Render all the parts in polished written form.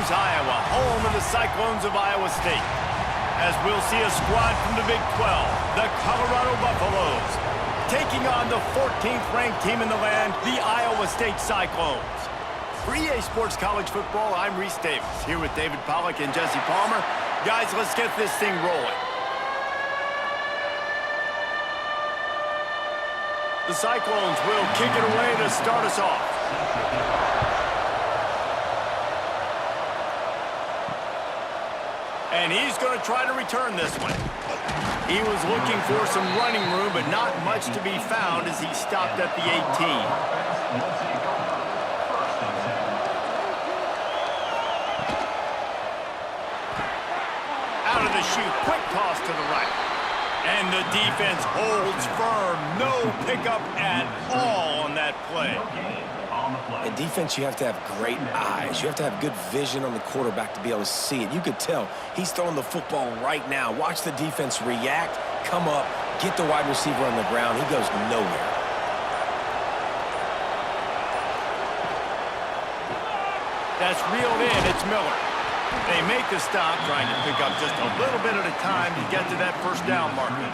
Ames, Iowa, home of the Cyclones of Iowa State. As we'll see a squad from the Big 12, the Colorado Buffaloes, taking on the 14th-ranked team in the land, the Iowa State Cyclones. For EA Sports College Football, I'm Reese Davis, here with David Pollack and Jesse Palmer. Guys, let's get this thing rolling. The Cyclones will kick it away to start us off. And he's going to try to return this one. He was looking for some running room, but not much to be found as he stopped at the 18. Out of the chute, quick toss to the right. And the defense holds firm. No pickup at all on that play. In defense, you have to have great eyes. You have to have good vision on the quarterback to be able to see it. You could tell he's throwing the football right now. Watch the defense react, come up, get the wide receiver on the ground. He goes nowhere. That's reeled in. It's Miller. They make the stop, trying to pick up just a little bit at a time to get to that first down marker.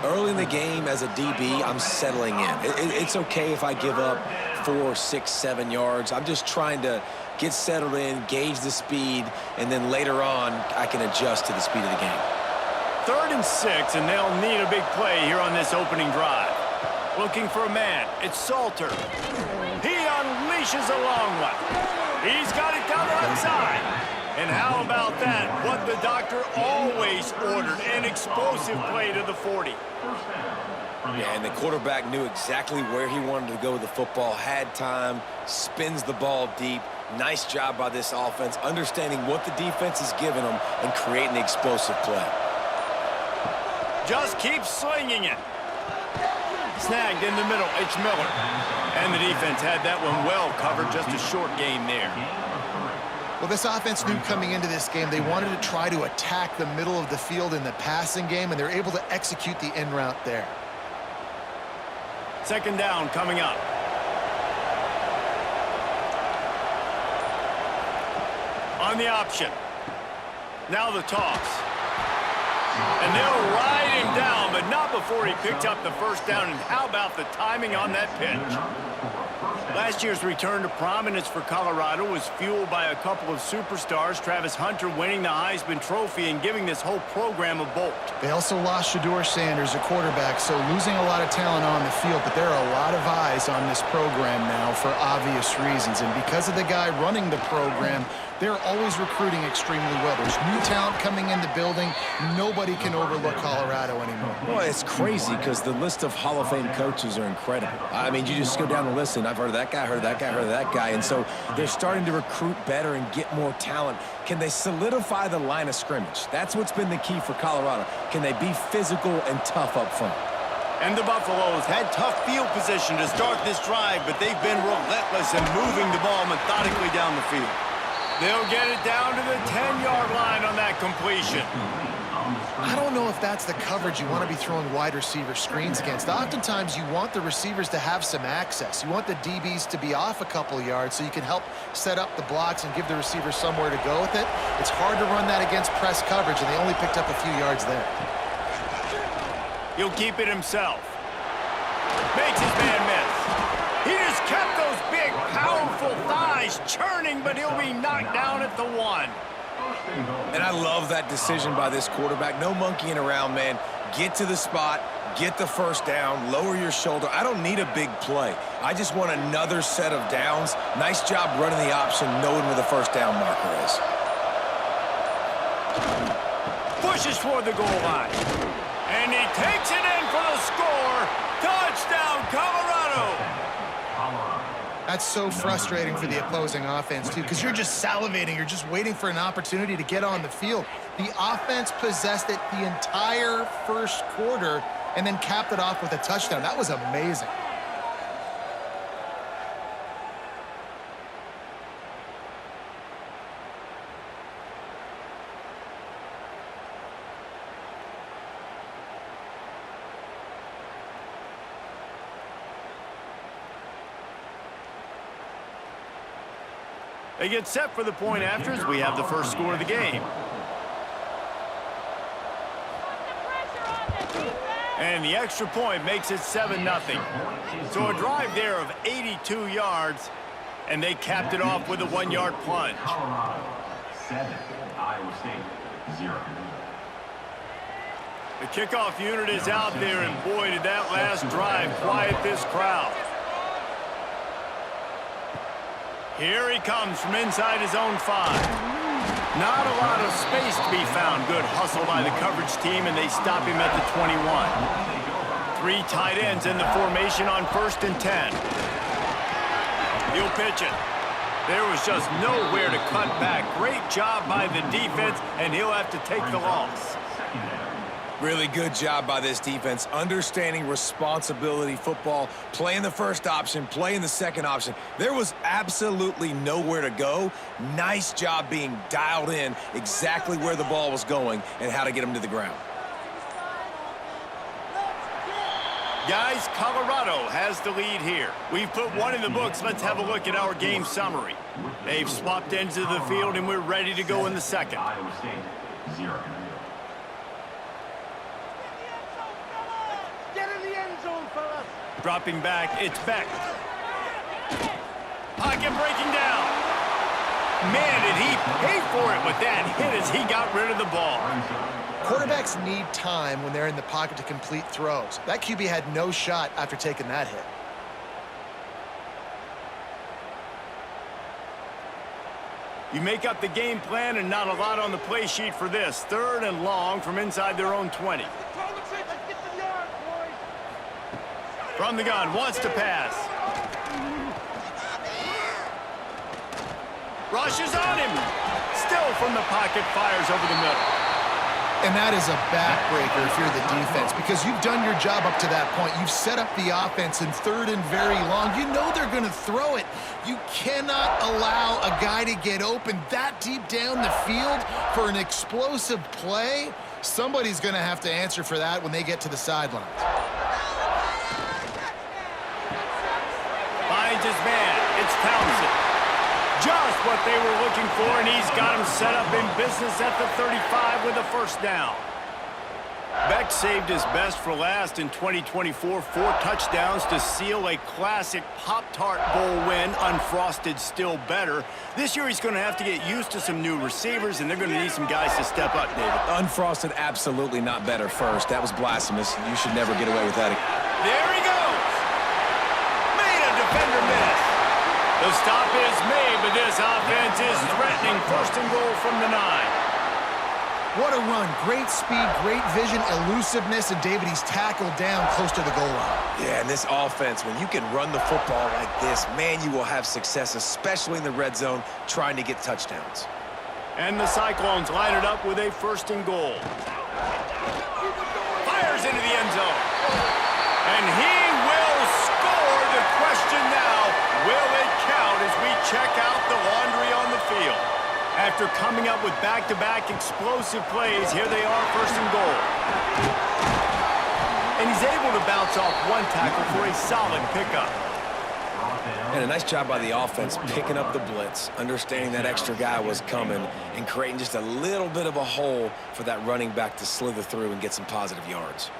Early in the game, as a DB, I'm settling in. It's okay if I give up 4, 6, 7 yards. I'm just trying to get settled in, gauge the speed, and then later on, I can adjust to the speed of the game. 3rd and 6, and they'll need a big play here on this opening drive. Looking for a man. It's Salter. He unleashes a long one. He's got it down the left side. And how about that? What the doctor always ordered, an explosive play to the 40. Yeah, and the quarterback knew exactly where he wanted to go with the football, had time, spins the ball deep. Nice job by this offense, understanding what the defense is giving them and creating the explosive play. Just keep slinging it. Snagged in the middle, it's Miller. And the defense had that one well covered, just a short gain there. Well, this offense knew coming into this game they wanted to try to attack the middle of the field in the passing game, and they're able to execute the in route there. 2nd down coming up. On the option. Now the toss. And they'll ride him down, but not before he picked up the first down. And how about the timing on that pitch? Last year's return to prominence for Colorado was fueled by a couple of superstars, Travis Hunter winning the Heisman Trophy and giving this whole program a bolt. They also lost Shedeur Sanders, a quarterback, so losing a lot of talent on the field, but there are a lot of eyes on this program now for obvious reasons. And because of the guy running the program, they're always recruiting extremely well. There's new talent coming in the building. Nobody can overlook Colorado anymore. Well, it's crazy because the list of Hall of Fame coaches are incredible. I mean, you just go down the list, and I've heard of that guy, heard of that guy, heard of that guy. And so they're starting to recruit better and get more talent. Can they solidify the line of scrimmage? That's what's been the key for Colorado. Can they be physical and tough up front? And the Buffaloes had tough field position to start this drive, but they've been relentless in moving the ball methodically down the field. They'll get it down to the 10-yard line on that completion. I don't know if that's the coverage you want to be throwing wide receiver screens against. Oftentimes, you want the receivers to have some access. You want the DBs to be off a couple yards so you can help set up the blocks and give the receiver somewhere to go with it. It's hard to run that against press coverage, and they only picked up a few yards there. He'll keep it himself. Makes his man miss. He just kept those big, powerful thighs churning, but he'll be knocked down at the 1. And I love that decision by this quarterback. No monkeying around, man. Get to the spot, get the first down, lower your shoulder. I don't need a big play. I just want another set of downs. Nice job running the option, knowing where the first down marker is. Pushes toward the goal line. And he takes it in for the score. Touchdown, Colorado! That's so frustrating for the opposing offense, too, because you're just salivating. You're just waiting for an opportunity to get on the field. The offense possessed it the entire first quarter and then capped it off with a touchdown. That was amazing. They get set for the point after as we have the first score of the game. And the extra point makes it 7-0. So a drive there of 82 yards, and they capped it off with a 1-yard plunge. Colorado 7, Iowa State 0. The kickoff unit is out there, and boy, did that last drive quiet this crowd. Here he comes from inside his own 5. Not a lot of space to be found. Good hustle by the coverage team, and they stop him at the 21. 3 tight ends in the formation on 1st and 10. He'll pitch it. There was just nowhere to cut back. Great job by the defense, and he'll have to take the loss. Really good job by this defense, understanding responsibility football, playing the first option, playing the second option. There was absolutely nowhere to go. Nice job being dialed in exactly where the ball was going and how to get him to the ground. Guys, Colorado has the lead here. We've put one in the books. Let's have a look at our game summary. They've swapped ends of the field, and we're ready to go in the second. Iowa State 0. Dropping back, it's Beck. Pocket breaking down. Man, did he pay for it with that hit as he got rid of the ball. Quarterbacks need time when they're in the pocket to complete throws. That QB had no shot after taking that hit. You make up the game plan and not a lot on the play sheet for this. 3rd and long from inside their own 20. From the gun, wants to pass. Rushes on him. Still from the pocket, fires over the middle. And that is a backbreaker if you're the defense, because you've done your job up to that point. You've set up the offense in 3rd and very long. You know they're going to throw it. You cannot allow a guy to get open that deep down the field for an explosive play. Somebody's going to have to answer for that when they get to the sidelines. Finds his man. It's Townsend. Just what they were looking for, and he's got him set up in business at the 35 with a 1st down. Beck saved his best for last in 2024. 4 touchdowns to seal a classic Pop-Tart Bowl win. Unfrosted, still better. This year he's going to have to get used to some new receivers, and they're going to need some guys to step up, David. Unfrosted, absolutely not better first. That was blasphemous. You should never get away with that. There he goes. Made a defender miss. The stop is made, but this offense is threatening. 1st and goal from the 9. What a run. Great speed, great vision, elusiveness, and David, he's tackled down close to the goal line. Yeah, and this offense, when you can run the football like this, man, you will have success, especially in the red zone, trying to get touchdowns. And the Cyclones line it up with a 1st and goal. Fires into the end zone. And he will score. The question now, will it count as we check out the laundry on the field? After coming up with back-to-back explosive plays, here they are, 1st and goal. And he's able to bounce off 1 tackle for a solid pickup. And a nice job by the offense picking up the blitz, understanding that extra guy was coming, and creating just a little bit of a hole for that running back to slither through and get some positive yards.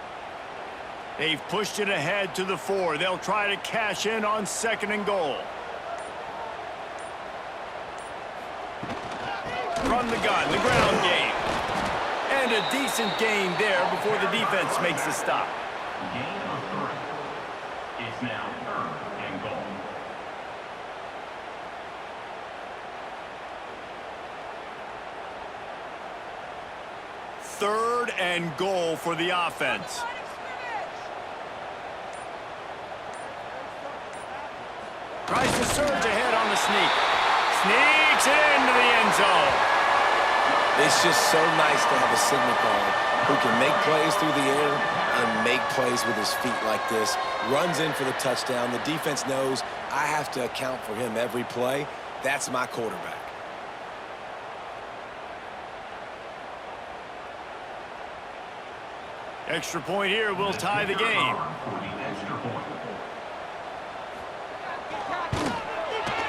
They've pushed it ahead to the 4. They'll try to cash in on 2nd and goal. From the gun, the ground game. And a decent gain there before the defense makes the stop. Gain of 3. It's now 3rd and goal. Third and goal for the offense. Tries to surge ahead on the sneak. Sneaks it into the end zone. It's just so nice to have a signal caller who can make plays through the air and make plays with his feet like this. Runs in for the touchdown. The defense knows I have to account for him every play. That's my quarterback. Extra point here will tie the game.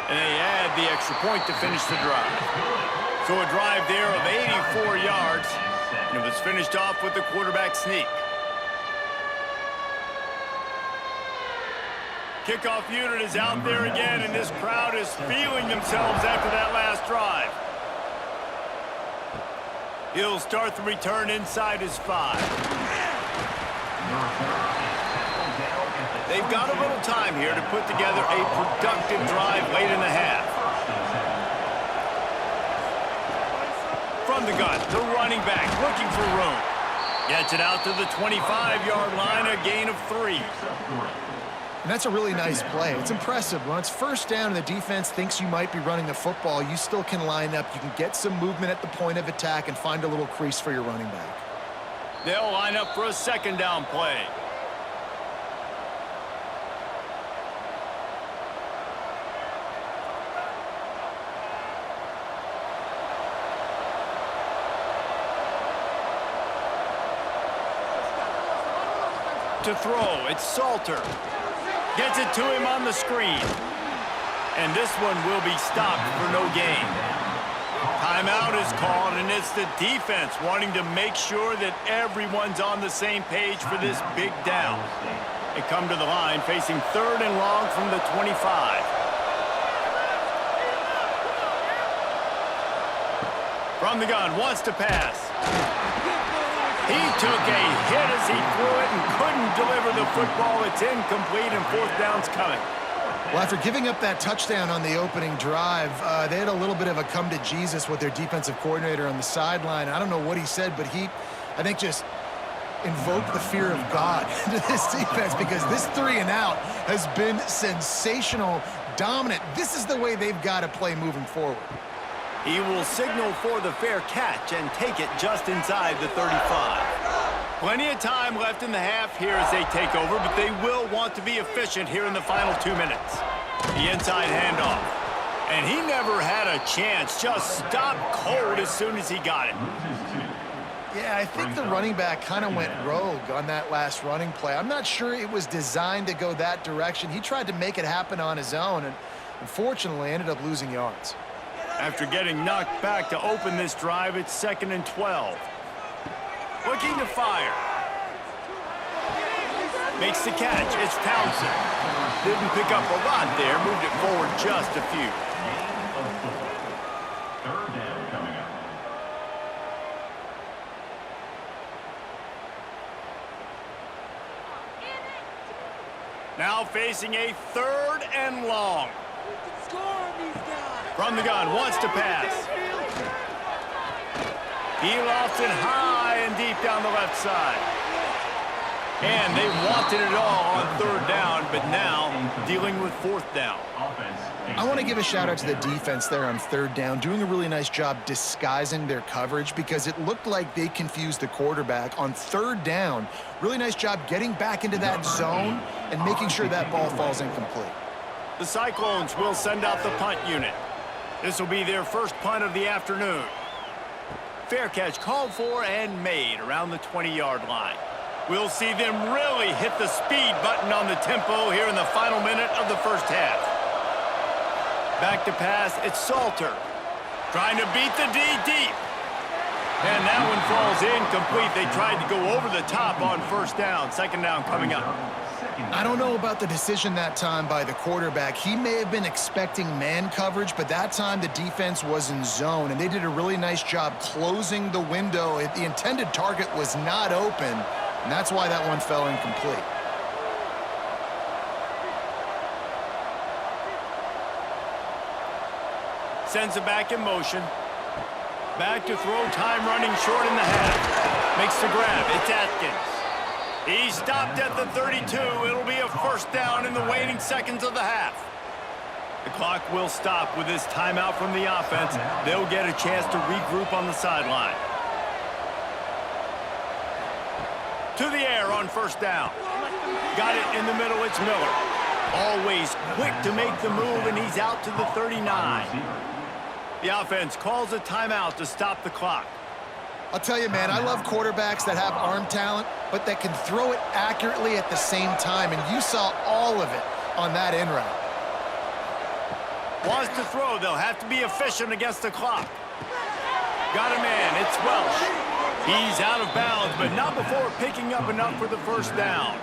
And they add the extra point to finish the drive. So a drive there of 84 yards, and it was finished off with the quarterback sneak. Kickoff unit is out there again, and this crowd is feeling themselves after that last drive. He'll start the return inside his 5. They've got a little time here to put together a productive drive late in the half. From the gun, the running back looking for room. Gets it out to the 25-yard line, a gain of 3. And that's a really nice play. It's impressive. When it's first down and the defense thinks you might be running the football, you still can line up. You can get some movement at the point of attack and find a little crease for your running back. They'll line up for a second down play. To throw, it's Salter. Gets it to him on the screen. And this one will be stopped for no gain. Timeout is called, and it's the defense wanting to make sure that everyone's on the same page for this big down. They come to the line facing 3rd and long from the 25. From the gun, wants to pass. He took a hit as he threw it and couldn't deliver the football. It's incomplete, and 4th down's coming. Well, after giving up that touchdown on the opening drive, they had a little bit of a come-to-Jesus with their defensive coordinator on the sideline. I don't know what he said, but he, I think, just invoked the fear of God into this defense, because this 3-and-out has been sensational, dominant. This is the way they've got to play moving forward. He will signal for the fair catch and take it just inside the 35. Plenty of time left in the half here as they take over, but they will want to be efficient here in the final 2 minutes. The inside handoff. And he never had a chance, just stopped cold as soon as he got it. Yeah, I think the running back kind of went rogue on that last running play. I'm not sure it was designed to go that direction. He tried to make it happen on his own, and unfortunately ended up losing yards. After getting knocked back to open this drive, it's 2nd and 12. Looking to fire. Makes the catch. It's Townsend. Didn't pick up a lot there. Moved it forward just a few. 3rd down coming up. Now facing a 3rd and long. From the gun, wants to pass. He lofts it high and deep down the left side. And they wanted it all on 3rd down, but now dealing with 4th down. I want to give a shout out to the defense there on 3rd down, doing a really nice job disguising their coverage, because it looked like they confused the quarterback on 3rd down. Really nice job getting back into that zone and making sure that ball falls incomplete. The Cyclones will send out the punt unit. This will be their first punt of the afternoon. Fair catch called for and made around the 20-yard line. We'll see them really hit the speed button on the tempo here in the final minute of the first half. Back to pass, it's Salter. Trying to beat the D deep. And that one falls incomplete. They tried to go over the top on 1st down. 2nd down coming up. I don't know about the decision that time by the quarterback. He may have been expecting man coverage, but that time the defense was in zone, and they did a really nice job closing the window. The intended target was not open, and that's why that one fell incomplete. Sends it back in motion. Back to throw, time running short in the half. Makes the grab, it's Atkins. He stopped at the 32. It'll be a 1st down in the waning seconds of the half. The clock will stop with this timeout from the offense. They'll get a chance to regroup on the sideline. To the air on 1st down. Got it in the middle, it's Miller. Always quick to make the move, and he's out to the 39. The offense calls a timeout to stop the clock. I'll tell you, man, I love quarterbacks that have arm talent, but that can throw it accurately at the same time, and you saw all of it on that in route. Wants to throw. They'll have to be efficient against the clock. Got a man. It's Welsh. He's out of bounds, but not before picking up enough for the first down.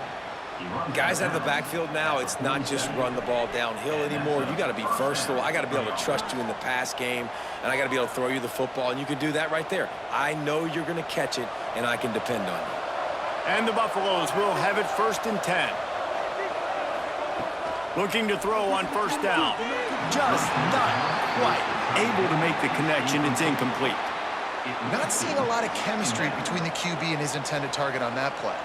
Guys out of the backfield now, it's not just run the ball downhill anymore. You got to be versatile. I got to be able to trust you in the pass game, and I got to be able to throw you the football, and you can do that right there. I know you're going to catch it, and I can depend on you. And the Buffaloes will have it 1st and 10. Looking to throw on first down. Just not quite able to make the connection. It's incomplete. Not seeing a lot of chemistry between the QB and his intended target on that play.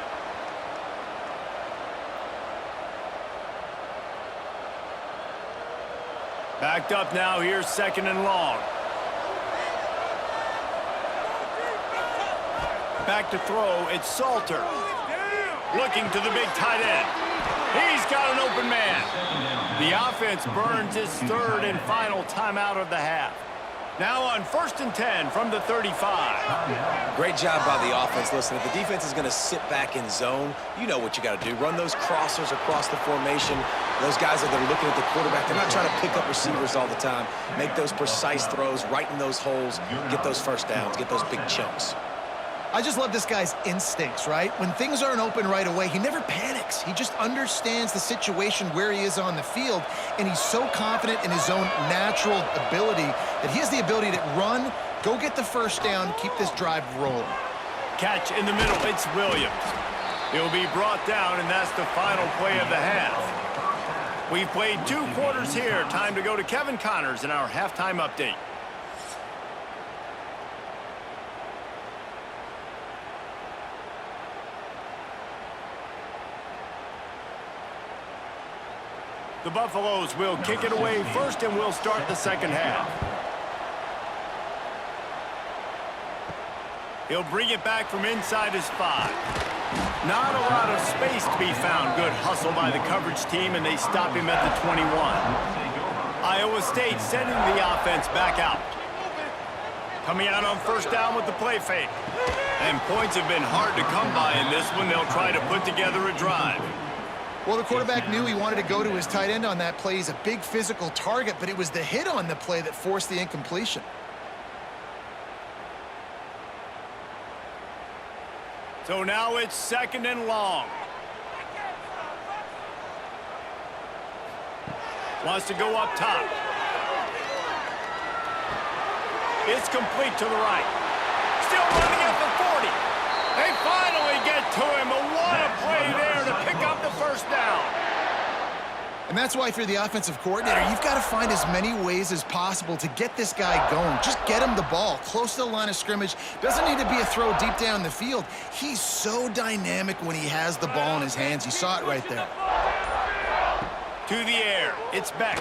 Backed up now. Here's 2nd and long. Back to throw. It's Salter. Looking to the big tight end. He's got an open man. The offense burns its 3rd and final timeout of the half. Now on 1st and 10 from the 35. Great job by the offense. Listen, if the defense is going to sit back in zone, you know what you got to do. Run those crossers across the formation. Those guys that are looking at the quarterback, they're not trying to pick up receivers all the time. Make those precise throws, right in those holes, get those first downs, get those big chunks. I just love this guy's instincts, right? When things aren't open right away, he never panics. He just understands the situation where he is on the field, and he's so confident in his own natural ability that he has the ability to run, go get the first down, keep this drive rolling. Catch in the middle. It's Williams. He'll be brought down, and that's the final play of the half. We've played 2 quarters here. Time to go to Kevin Connors in our halftime update. The Buffaloes will kick it away first, and we'll start the second half. He'll bring it back from inside his 5. Not a lot of space to be found. Good hustle by the coverage team, and they stop him at the 21. Iowa State sending the offense back out. Coming out on first down with the play fake. And points have been hard to come by in this one. They'll try to put together a drive. Well, the quarterback knew he wanted to go to his tight end on that play. He's a big physical target, but it was the hit on the play that forced the incompletion. So now it's 2nd and long. Wants to go up top. It's complete to the right. Still running at the 40. They finally get to him, but what a play there to pick up the first down. And that's why if you're the offensive coordinator, you've got to find as many ways as possible to get this guy going. Just get him the ball close to the line of scrimmage. Doesn't need to be a throw deep down the field. He's so dynamic when he has the ball in his hands. You saw it right there. To the air. It's Beck.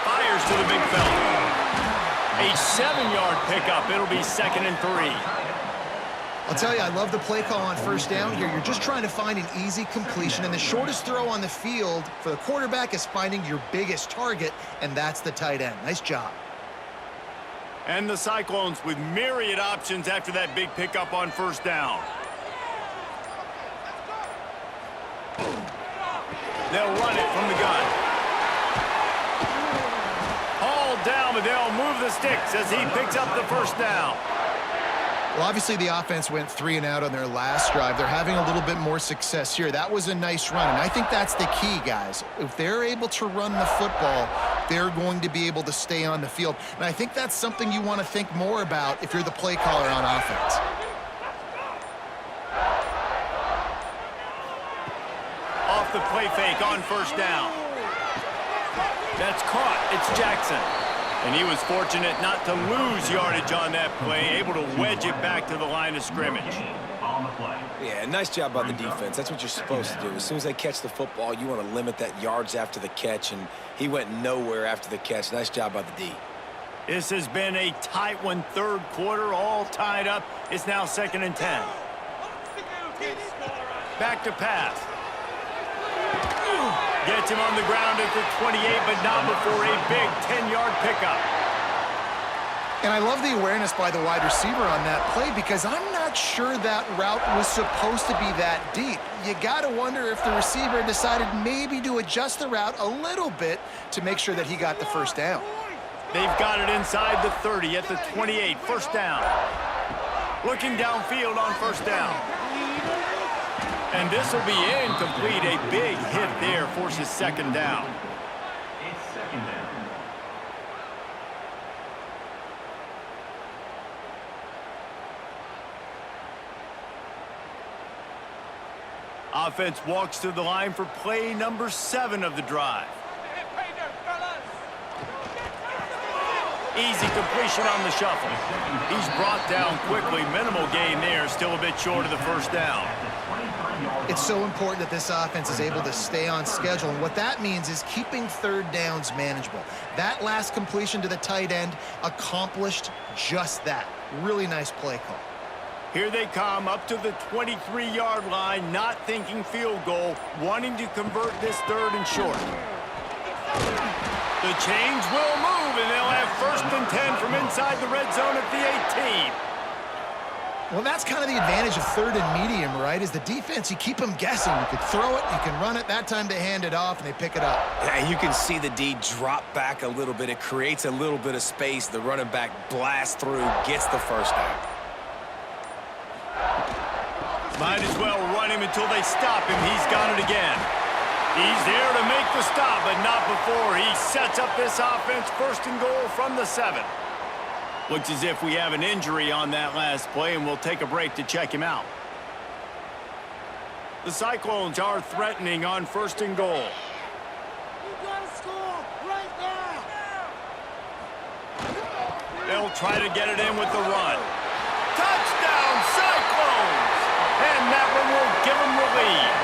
Fires to the big fella. A 7-yard pickup. It'll be 2nd and 3. I'll tell you, I love the play call on first down here. You're just trying to find an easy completion, and the shortest throw on the field for the quarterback is finding your biggest target, and that's the tight end. Nice job. And the Cyclones with myriad options after that big pickup on first down. They'll run it from the gun. Hauled down, but they'll move the sticks as he picks up the first down. Well, obviously the offense went 3 and out on their last drive. They're having a little bit more success here. That was a nice run, and I think that's the key, guys. If they're able to run the football, they're going to be able to stay on the field. And I think that's something you want to think more about if you're the play caller on offense. Off the play fake on first down. That's caught. It's Jackson. And he was fortunate not to lose yardage on that play, able to wedge it back to the line of scrimmage. Yeah, nice job by the defense. That's what you're supposed to do. As soon as they catch the football, you want to limit that yards after the catch, and he went nowhere after the catch. Nice job by the D. This has been a tight one, 3rd quarter, all tied up. It's now 2nd and 10. Back to pass. Gets him on the ground at the 28, but not before a big 10-yard pickup. And I love the awareness by the wide receiver on that play because I'm not not sure that route was supposed to be that deep. You got to wonder if the receiver decided maybe to adjust the route a little bit to make sure that he got the first down. They've got it inside the 30 at the 28, first down. Looking downfield on first down. And this will be incomplete. A big hit there forces second down. It's second down. Offense walks to the line for play number 7 of the drive. Easy completion on the shuffle. He's brought down quickly. Minimal gain there, still a bit short of the first down. It's so important that this offense is able to stay on schedule, and what that means is keeping third downs manageable. That last completion to the tight end accomplished just that. Really nice play call. Here they come up to the 23-yard line, not thinking field goal, wanting to convert this third and short. The chains will move, and they'll have first and 10 from inside the red zone at the 18. Well, that's kind of the advantage of third and medium, right? Is the defense, you keep them guessing. You can throw it, you can run it. That time they hand it off, and they pick it up. Yeah, you can see the D drop back a little bit. It creates a little bit of space. The running back blasts through, gets the first down. Might as well run him until they stop him. He's got it again. He's there to make the stop, but not before. He sets up this offense first and goal from the 7. Looks as if we have an injury on that last play, and we'll take a break to check him out. The Cyclones are threatening on first and goal. You gotta score right now. They'll try to get it in with the run. Touchdown, Cyclones! And that one will give them the lead.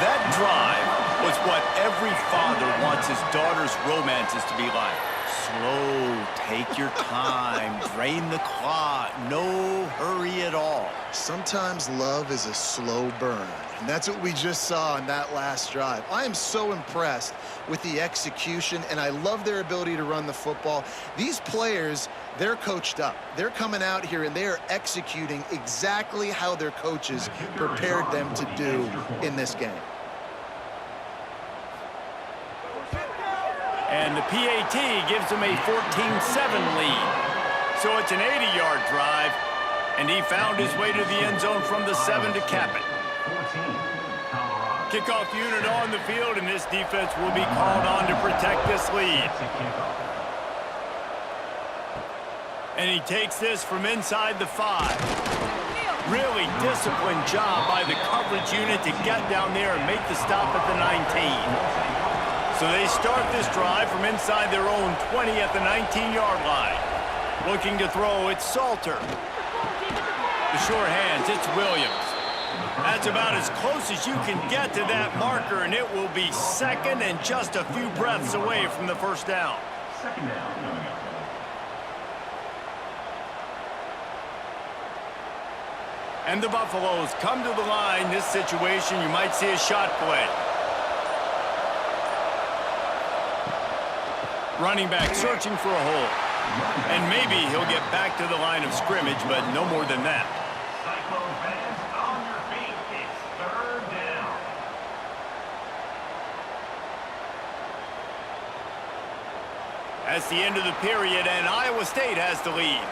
That drive was what every father wants his daughter's romances to be like. Slow, take your time, drain the clock, no hurry at all. Sometimes love is a slow burn, and that's what we just saw on that last drive. I am so impressed with the execution, and I love their ability to run the football. These players, they're coached up. They're coming out here, and they are executing exactly how their coaches prepared them to do in this game. And the PAT gives them a 14-7 lead. So it's an 80-yard drive, and he found his way to the end zone from the 7 to cap it. 14, Colorado. Kickoff unit on the field, and this defense will be called on to protect this lead. It's a kickoff. And he takes this from inside the 5. Really disciplined job by the coverage unit to get down there and make the stop at the 19. So they start this drive from inside their own 20 at the 19-yard line. Looking to throw, it's Salter. The short hands, it's Williams. That's about as close as you can get to that marker, and it will be second and just a few breaths away from the first down. Second down coming up. And the Buffaloes come to the line. This situation, you might see a shot play. Running back searching for a hole. And maybe he'll get back to the line of scrimmage, but no more than that. Cyclone fans, on your feet. It's third down. That's the end of the period, and Iowa State has the lead.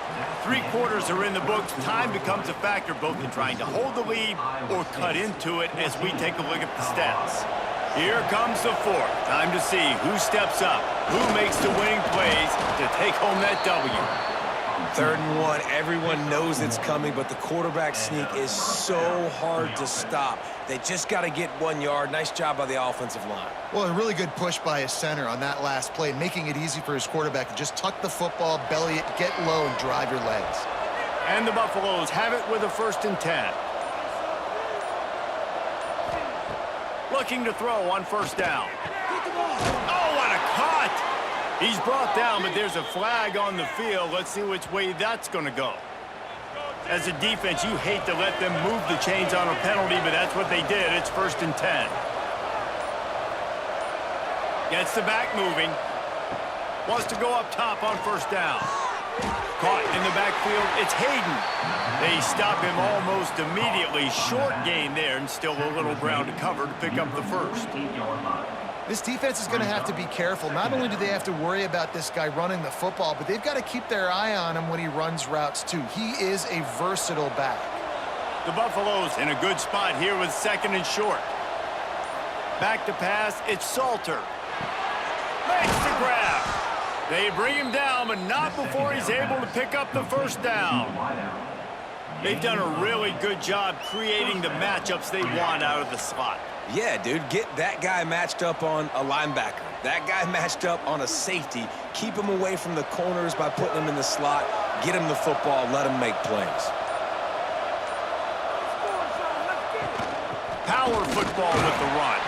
3 quarters are in the books. Time becomes a factor both in trying to hold the lead or cut into it as we take a look at the stats. Here comes the 4th. Time to see who steps up, who makes the winning plays to take home that W. 3rd and 1. Everyone knows it's coming, but the quarterback sneak is so hard to stop. They just got to get 1 yard. Nice job by the offensive line. Well, a really good push by his center on that last play, making it easy for his quarterback to just tuck the football, belly it, get low, and drive your legs. And the Buffaloes have it with a 1st and 10. Looking to throw on first down. Oh, what a cut! He's brought down, but there's a flag on the field. Let's see which way that's going to go. As a defense, you hate to let them move the chains on a penalty, but that's what they did. It's 1st and 10. Gets the back moving. Wants to go up top on first down. Caught in the backfield, it's Hayden. They stop him almost immediately. Short gain there, and still a little ground to cover to pick up the first. This defense is going to have to be careful. Not only do they have to worry about this guy running the football, but they've got to keep their eye on him when he runs routes too. He is a versatile back. The Buffaloes in a good spot here with 2nd and short. Back to pass, it's Salter. Makes the grab. They bring him down, but not before he's able to pick up the first down. They've done a really good job creating the matchups they want out of the slot. Yeah, dude, get that guy matched up on a linebacker. That guy matched up on a safety. Keep him away from the corners by putting him in the slot. Get him the football, let him make plays. Power football with the run.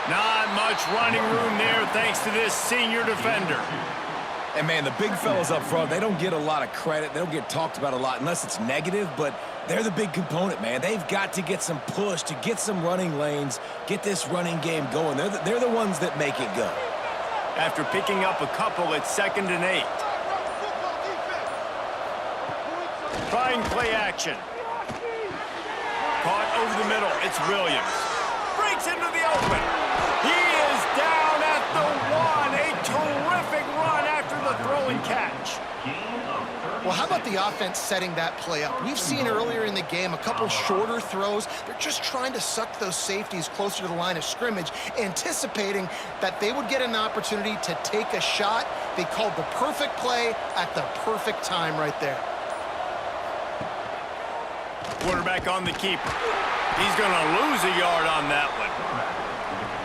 Not much running room there thanks to this senior defender. And, man, the big fellas up front, they don't get a lot of credit. They don't get talked about a lot unless it's negative, but they're the big component, man. They've got to get some push, to get some running lanes, get this running game going. They're the ones that make it go. After picking up a couple, it's 2nd and 8. Trying play action. Caught over the middle. It's Williams. Breaks into the open. He is down at the 1. A terrific run after the throw and catch. Well, how about the offense setting that play up? We've seen earlier in the game a couple shorter throws. They're just trying to suck those safeties closer to the line of scrimmage, anticipating that they would get an opportunity to take a shot. They called the perfect play at the perfect time right there. Quarterback on the keeper. He's going to lose a yard on that one.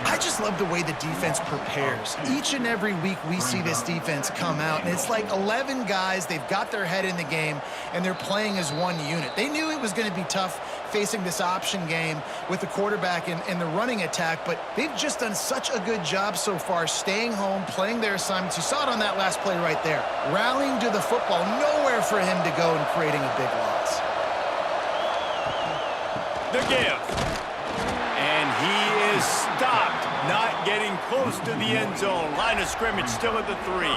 I just love the way the defense prepares. Each and every week we see this defense come out, and it's like 11 guys. They've got their head in the game, and they're playing as one unit. They knew it was going to be tough facing this option game with the quarterback and the running attack, but they've just done such a good job so far staying home, playing their assignments. You saw it on that last play right there. Rallying to the football, nowhere for him to go and creating a big loss. The give. And he is stopped, not getting close to the end zone. Line of scrimmage still at the 3.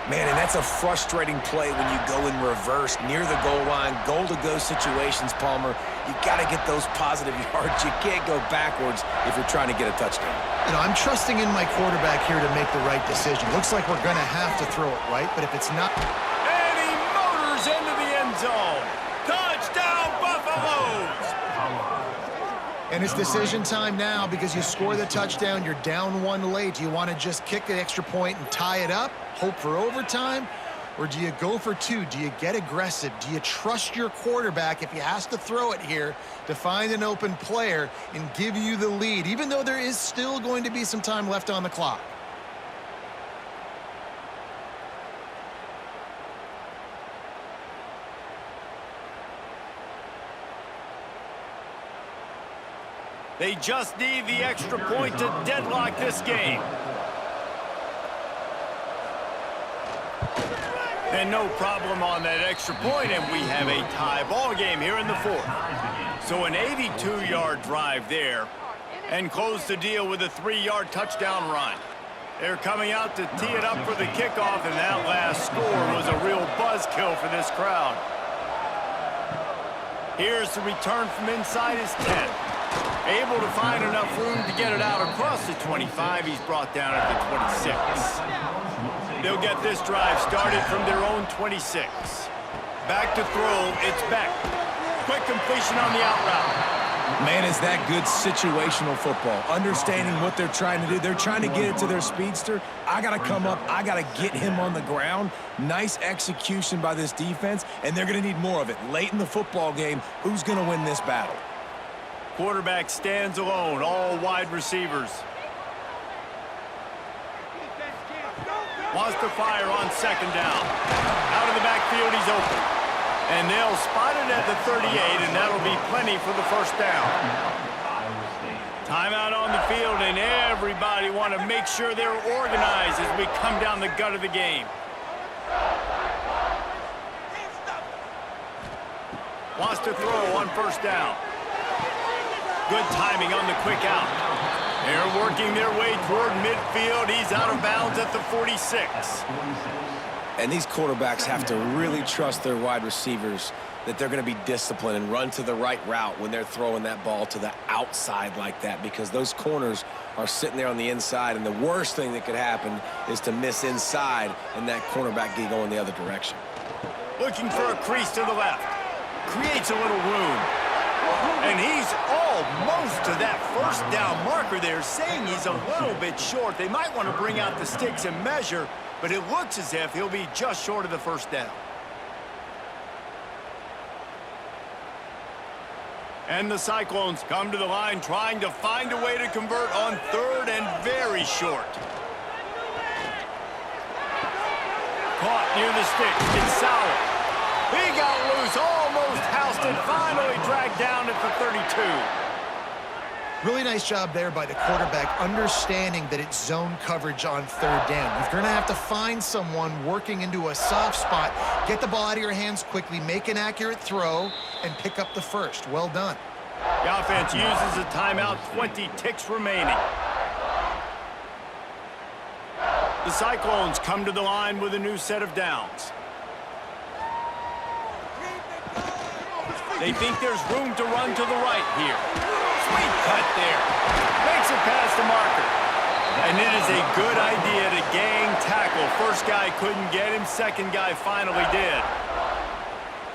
Man, and that's a frustrating play when you go in reverse near the goal line, goal-to-go situations, Palmer. You got to get those positive yards. You can't go backwards if you're trying to get a touchdown. You know, I'm trusting in my quarterback here to make the right decision. Looks like we're going to have to throw it right, but if it's not... And he motors into the end zone. Touchdown, Buffaloes! And it's decision time now because you score the touchdown, you're down 1 late. Do you want to just kick the extra point and tie it up, hope for overtime? Or do you go for 2? Do you get aggressive? Do you trust your quarterback if he has to throw it here to find an open player and give you the lead, even though there is still going to be some time left on the clock? They just need the extra point to deadlock this game. And no problem on that extra point, and we have a tie ball game here in the 4th. So an 82-yard drive there, and close the deal with a 3-yard touchdown run. They're coming out to tee it up for the kickoff, and that last score was a real buzzkill for this crowd. Here's the return from inside his 10. Able to find enough room to get it out across the 25. He's brought down at the 26. They'll get this drive started from their own 26. Back to throw, it's Beck. Quick completion on the out route. Man, is that good situational football. Understanding what they're trying to do. They're trying to get it to their speedster. I got to come up. I got to get him on the ground. Nice execution by this defense, and they're going to need more of it. Late in the football game, who's going to win this battle? Quarterback stands alone, all wide receivers. Wants to fire on 2nd down. Out of the backfield, he's open. And they'll spot it at the 38, and that'll be plenty for the first down. Timeout on the field, and everybody want to make sure they're organized as we come down the gut of the game. Wants to throw on 1st down. Good timing on the quick out. They're working their way toward midfield. He's out of bounds at the 46. And these quarterbacks have to really trust their wide receivers that they're going to be disciplined and run to the right route when they're throwing that ball to the outside like that, because those corners are sitting there on the inside, and the worst thing that could happen is to miss inside and that cornerback get going the other direction. Looking for a crease to the left. Creates a little room. And he's almost to that first down marker there, saying he's a little bit short. They might want to bring out the sticks and measure, but it looks as if he'll be just short of the first down. And the Cyclones come to the line trying to find a way to convert on third and very short. Caught near the sticks. It's Sauer. He got loose, almost housed it, finally dragged down at the 32. Really nice job there by the quarterback, understanding that it's zone coverage on third down. You're going to have to find someone working into a soft spot, get the ball out of your hands quickly, make an accurate throw, and pick up the first. Well done. The offense uses a timeout, 20 ticks remaining. The Cyclones come to the line with a new set of downs. They think there's room to run to the right here. Sweet cut there. Makes it past the marker. And it is a good idea to gang tackle. First guy couldn't get him. Second guy finally did.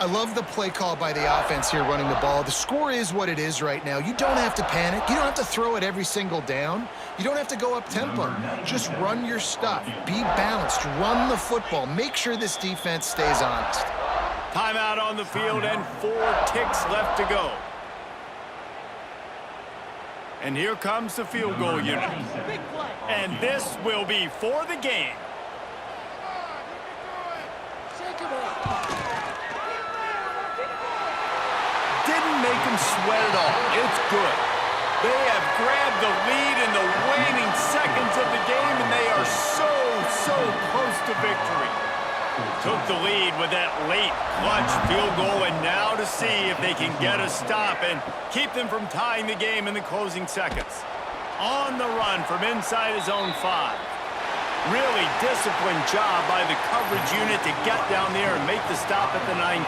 I love the play call by the offense here running the ball. The score is what it is right now. You don't have to panic. You don't have to throw it every single down. You don't have to go up tempo. Just run your stuff. Be balanced. Run the football. Make sure this defense stays honest. Timeout on the field and 4 ticks left to go. And here comes the field goal unit. And this will be for the game. Didn't make him sweat at all. It's good. They have grabbed the lead in the waning seconds of the game, and they are so close to victory. Took the lead with that late clutch field goal, and now to see if they can get a stop and keep them from tying the game in the closing seconds. On the run from inside his own 5. Really disciplined job by the coverage unit to get down there and make the stop at the 19.